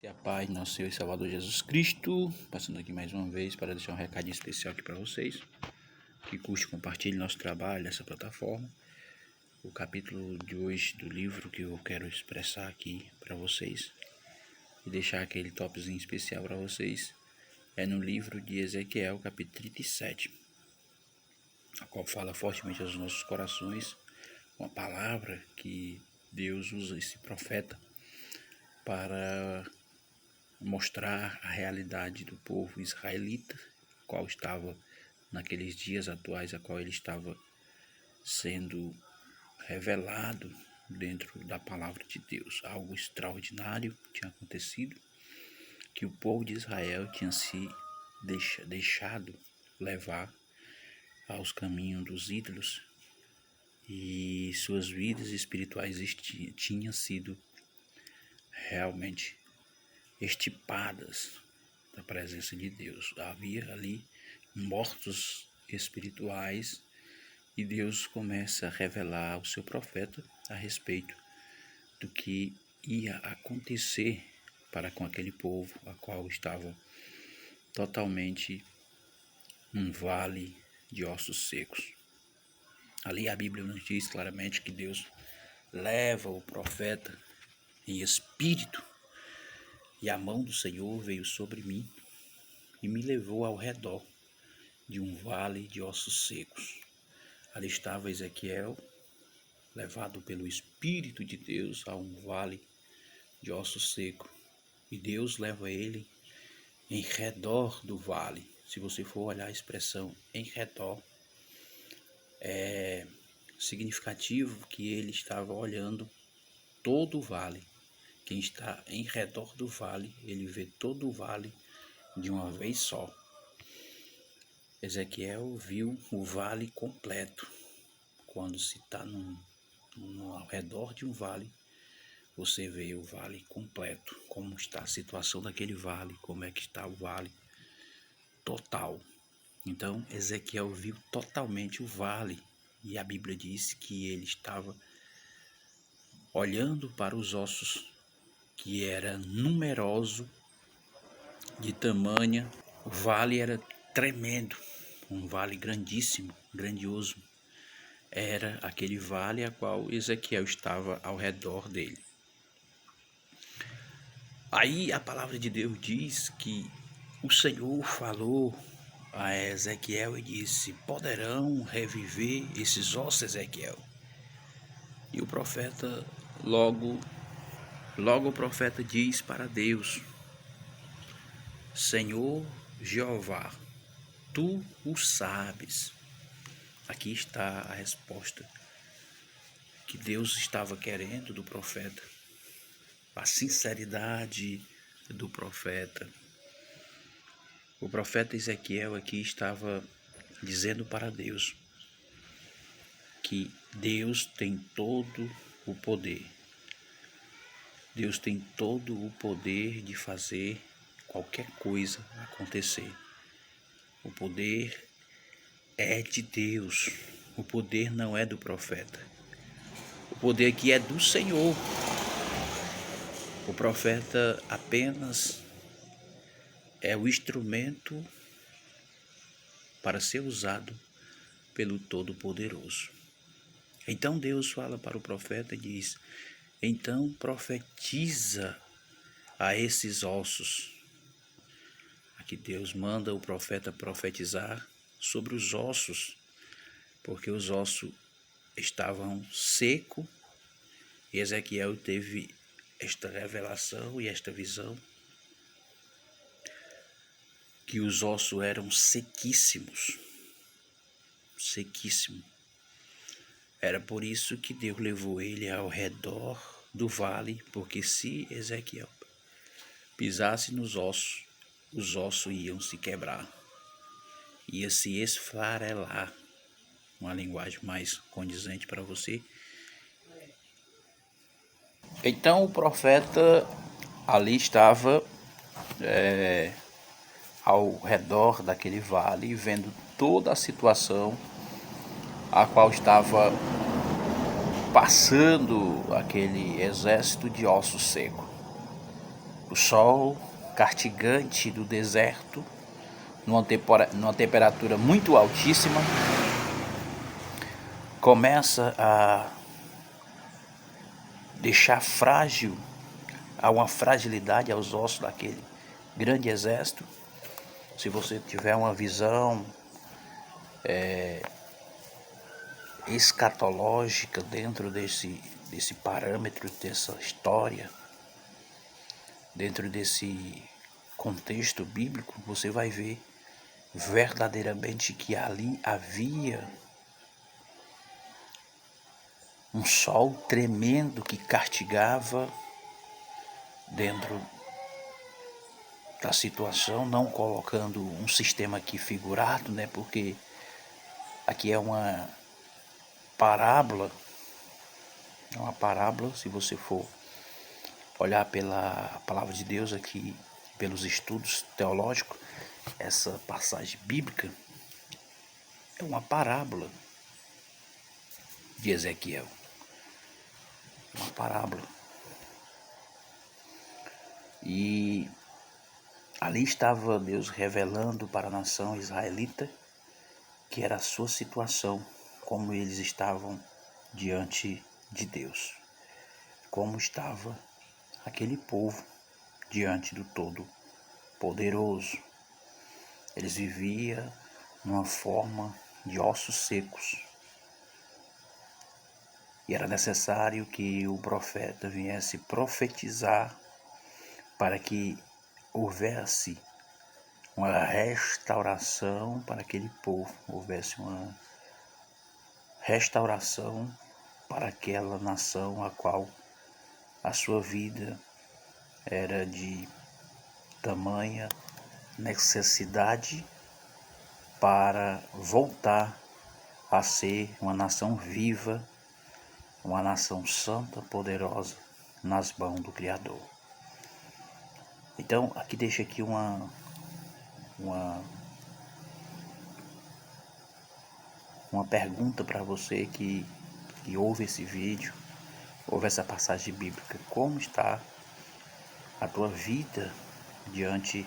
E a paz, nosso Senhor e Salvador Jesus Cristo, passando aqui mais uma vez para deixar um recadinho especial aqui para vocês, que curte, compartilhe nosso trabalho nessa plataforma. O capítulo de hoje do livro que eu quero expressar aqui para vocês e deixar aquele topzinho especial para vocês é no livro de Ezequiel, capítulo 37, a qual fala fortemente aos nossos corações, uma palavra que Deus usa esse profeta para mostrar a realidade do povo israelita, qual estava naqueles dias atuais, a qual ele estava sendo revelado dentro da palavra de Deus. Algo extraordinário tinha acontecido, que o povo de Israel tinha se deixado levar aos caminhos dos ídolos e suas vidas espirituais tinham sido realmente extirpadas da presença de Deus. Havia ali mortos espirituais e Deus começa a revelar ao seu profeta a respeito do que ia acontecer para com aquele povo, a qual estava totalmente num vale de ossos secos. Ali a Bíblia nos diz claramente que Deus leva o profeta em espírito, e a mão do Senhor veio sobre mim e me levou ao redor de um vale de ossos secos. Ali estava Ezequiel, levado pelo Espírito de Deus a um vale de ossos secos. E Deus leva ele em redor do vale. Se você for olhar a expressão em redor, é significativo que ele estava olhando todo o vale. Quem está em redor do vale, ele vê todo o vale de uma vez só. Ezequiel viu o vale completo. Quando se está ao redor de um vale, você vê o vale completo, como está a situação daquele vale, como é que está o vale total. Então Ezequiel viu totalmente o vale, e a Bíblia diz que ele estava olhando para os ossos, que era numeroso, de tamanha. O vale era tremendo, um vale grandíssimo, grandioso. Era aquele vale a qual Ezequiel estava ao redor dele. Aí a palavra de Deus diz que o Senhor falou a Ezequiel e disse: poderão reviver esses ossos, Ezequiel? E o profeta, logo o profeta diz para Deus: Senhor Jeová, tu o sabes. Aqui está a resposta que Deus estava querendo do profeta, a sinceridade do profeta. O profeta Ezequiel aqui estava dizendo para Deus que Deus tem todo o poder. Deus tem todo o poder de fazer qualquer coisa acontecer. O poder é de Deus. O poder não é do profeta. O poder aqui é do Senhor. O profeta apenas é o instrumento para ser usado pelo Todo-Poderoso. Então Deus fala para o profeta e diz: então profetiza a esses ossos. Aqui Deus manda o profeta profetizar sobre os ossos, porque os ossos estavam secos, e Ezequiel teve esta revelação e esta visão, que os ossos eram sequíssimos. Era por isso que Deus levou ele ao redor do vale, porque se Ezequiel pisasse nos ossos, os ossos iam se quebrar, ia se esfarelar, uma linguagem mais condizente para você. Então o profeta ali estava ao redor daquele vale, vendo toda a situação a qual estava passando aquele exército de ossos secos. O sol castigante do deserto, numa temperatura muito altíssima, começa a deixar frágil, há uma fragilidade aos ossos daquele grande exército. Se você tiver uma visão escatológica dentro desse parâmetro, dessa história, dentro desse contexto bíblico, você vai ver verdadeiramente que ali havia um sol tremendo que castigava dentro da situação, não colocando um sistema aqui figurado, né? Porque aqui é uma parábola, se você for olhar pela palavra de Deus aqui, pelos estudos teológicos, essa passagem bíblica é uma parábola de Ezequiel, uma parábola. E ali estava Deus revelando para a nação israelita que era a sua situação, como eles estavam diante de Deus, como estava aquele povo diante do Todo-Poderoso. Eles viviam numa forma de ossos secos. E era necessário que o profeta viesse profetizar para que houvesse uma restauração para aquele povo, houvesse uma restauração para aquela nação a qual a sua vida era de tamanha necessidade para voltar a ser uma nação viva, uma nação santa, poderosa, nas mãos do Criador. Então, aqui deixa aqui uma pergunta para você que ouve esse vídeo, ouve essa passagem bíblica. Como está a tua vida diante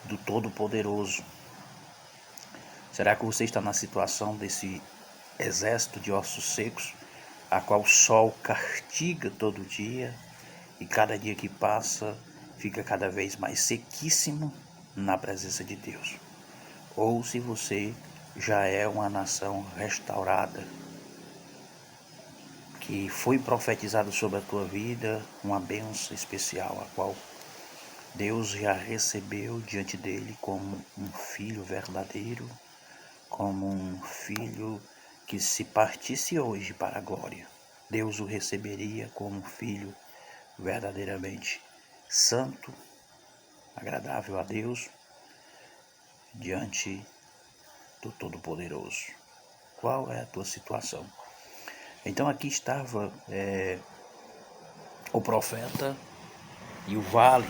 do Todo-Poderoso? Será que você está na situação desse exército de ossos secos, a qual o sol castiga todo dia e cada dia que passa fica cada vez mais sequíssimo na presença de Deus? Ou se você já é uma nação restaurada, que foi profetizado sobre a tua vida uma bênção especial, a qual Deus já recebeu diante dele como um filho verdadeiro, como um filho que, se partisse hoje para a glória, Deus o receberia como um filho verdadeiramente santo, agradável a Deus, diante do Todo-Poderoso. Qual é a tua situação? Então aqui estava o profeta e o vale,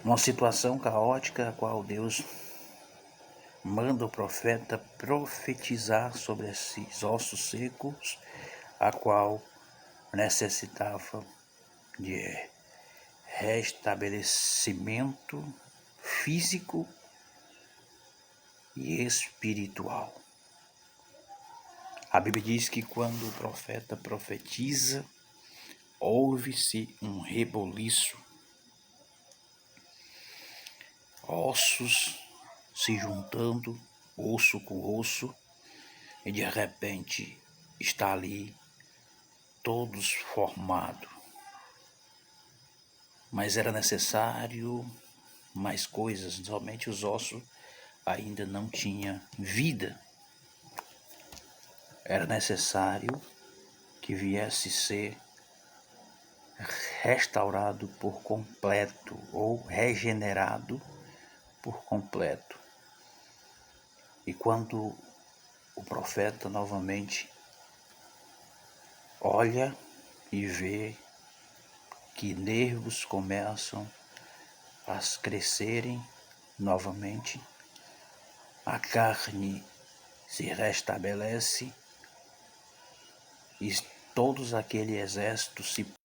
numa situação caótica, a qual Deus manda o profeta profetizar sobre esses ossos secos, a qual necessitava de restabelecimento físico e espiritual. A Bíblia diz que quando o profeta profetiza, ouve-se um reboliço, ossos se juntando, osso com osso, e de repente está ali todos formados. Mas era necessário mais coisas, somente os ossos ainda não tinham vida. Era necessário que viesse ser restaurado por completo ou regenerado por completo. E quando o profeta novamente olha e vê que nervos começam a crescerem novamente, a carne se restabelece, todos aquele exército se